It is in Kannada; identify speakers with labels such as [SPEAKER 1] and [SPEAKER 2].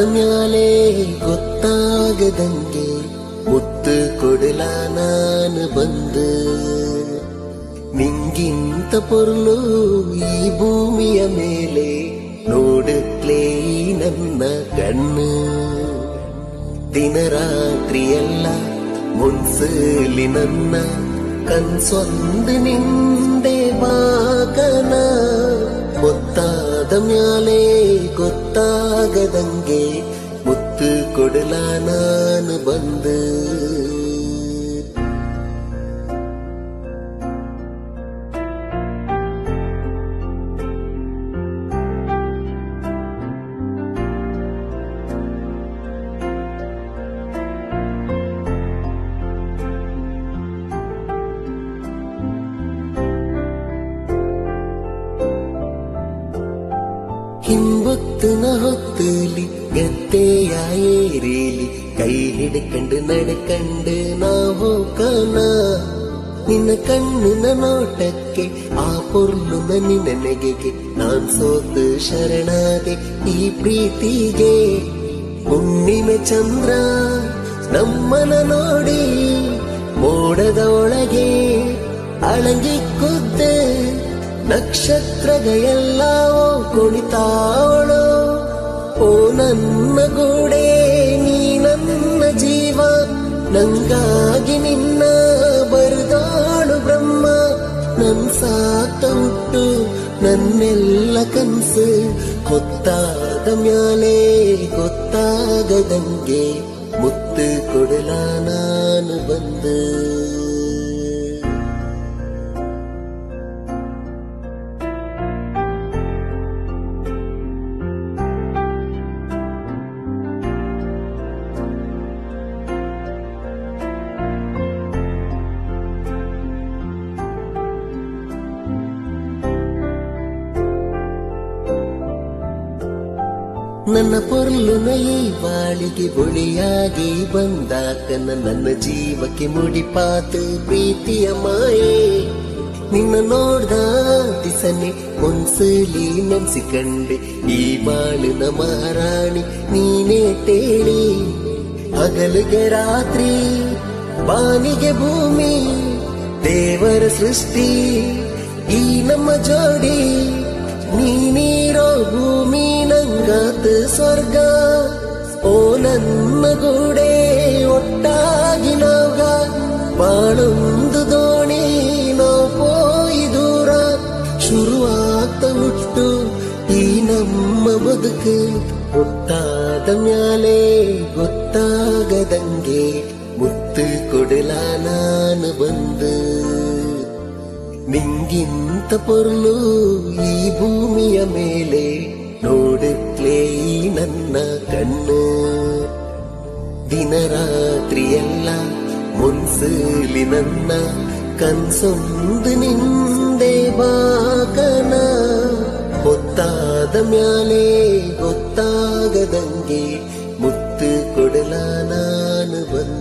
[SPEAKER 1] ಮ್ಯಾಲೆ ಗೊತ್ತಾಗದಂಗೆ ಮುತ್ತು ಕೊಡಲ ನಾನು ಬಂದು ನಿಂಗಿಂತ ಪೊರ್ಲು ಈ ಭೂಮಿಯ ಮೇಲೆ ನೋಡುತ್ತಲೇ ನನ್ನ ಕಣ್ಣು ದಿನ ರಾತ್ರಿಯೆಲ್ಲ ಮುನ್ಸಲಿ ನನ್ನ ಕನ್ಸೊಂದು ನಿಂದೆ ಬಾಕನ ಗೊತ್ತಾದ ಮ್ಯಾಲೆ ಗೊತ್ತಾಗದಂಗೆ ಮುತ್ತು ಕೊಡಲ ನಾನು ಬಂದು ಹಿಂಬೊತ್ತನ ಹೊತ್ತಲಿ ಗದ್ದೆಯ ಏರೇಲಿ ಕೈ ಹಿಡ್ಕಂಡು ನಡ್ಕಂಡು ನಾ ಹೋಗನ ನಿನ್ನ ಕಣ್ಣಿನ ನೋಟಕ್ಕೆ ಆ ಪೊರ್ಲುನ ನಿನ್ನ ನೆಗೆಗೆ ನಾನ್ ಸೋತು ಶರಣಾದೆ ಈ ಪ್ರೀತಿಗೆ ಹುಣ್ಣಿಮೆ ಚಂದ್ರ ನಮ್ಮನ ನೋಡಿ ಮೋಡದ ಒಳಗೆ ಅಳಗಿ ಕುದ್ದೆ ನಕ್ಷತ್ರಗಳೆಲ್ಲವೋ ಕುಣಿತಾವಳೋ ಓ ನನ್ನ ಗೋಡೆ ನೀ ನನ್ನ ಜೀವ ನಂಗಾಗಿ ನಿನ್ನ ಬರೆದಾಳು ಬ್ರಹ್ಮ ನನ್ ಸಾತ ಹುಟ್ಟು ನನ್ನೆಲ್ಲ ಕನ್ಸು ಗೊತ್ತಾದ ಮ್ಯಾಲೆ ಗೊತ್ತಾಗದಂಗೆ ಮುತ್ತು ಕೊಡಲ ನಾನು ಬಂದು ನನ್ನ ಪೊರ್ಲುನ ಈ ಬಾಳಿಗೆ ಬೊಳಿಯಾಗಿ ಬಂದಾಕನ ನನ್ನ ಜೀವಕ್ಕೆ ಮುಡಿಪಾತು ಪ್ರೀತಿಯ ಮಾಯೆ ನಿನ್ನ ನೋಡ್ದ ದಿಸನೆ ಒಂದ್ಸಲಿ ನೆನ್ಸಿಕಂಡೆ ಈ ಬಾಳಿನ ಮಹಾರಾಣಿ ನೀನೇ ತೇಳಿ ಹಗಲಿಗೆ ರಾತ್ರಿ ಬಾನಿಗೆ ಭೂಮಿ ದೇವರ ಸೃಷ್ಟಿ ಈ ನಮ್ಮ ಜೋಡಿ ನೀನಿರೋ ಭೂಮಿ ನಂಗಾತ ಸ್ವರ್ಗ ಓ ನನ್ನ ಗೂಡೆ ಒಟ್ಟಾಗಿ ನಾವ್ಗ ಬಾಳೊಂದು ದೋಣಿ ನಾವು ಪೋಯಿ ದೂರ ಶುರುವಾಗ್ತ ಹುಟ್ಟು ಈ ನಮ್ಮ ಬದುಕು ಗೊತ್ತಾದ ಮ್ಯಾಲೆ ಗೊತ್ತಾಗದಂಗೆ ಮುತ್ತು ಕೊಡಲ ನಾನು ಬಂದು ನಿಂಗಿಂತ ಪೊರ್ಲು ಈ ಭೂಮಿಯ ಮೇಲೆ ನೋಡುತ್ತಲೇ ನನ್ನ ಕಣ್ಣು ದಿನ ರಾತ್ರಿಯೆಲ್ಲ ಮುನ್ಸಲಿ ನನ್ನ ಕನ್ಸೊಂದು ನಿಂದೆ ಬಾಕನ ಗೊತ್ತಾದ ಮ್ಯಾಲೆ ಗೊತ್ತಾಗದಂಗೆ ಮುತ್ತು ಕೊಡಲ ನಾನು ಬಂದು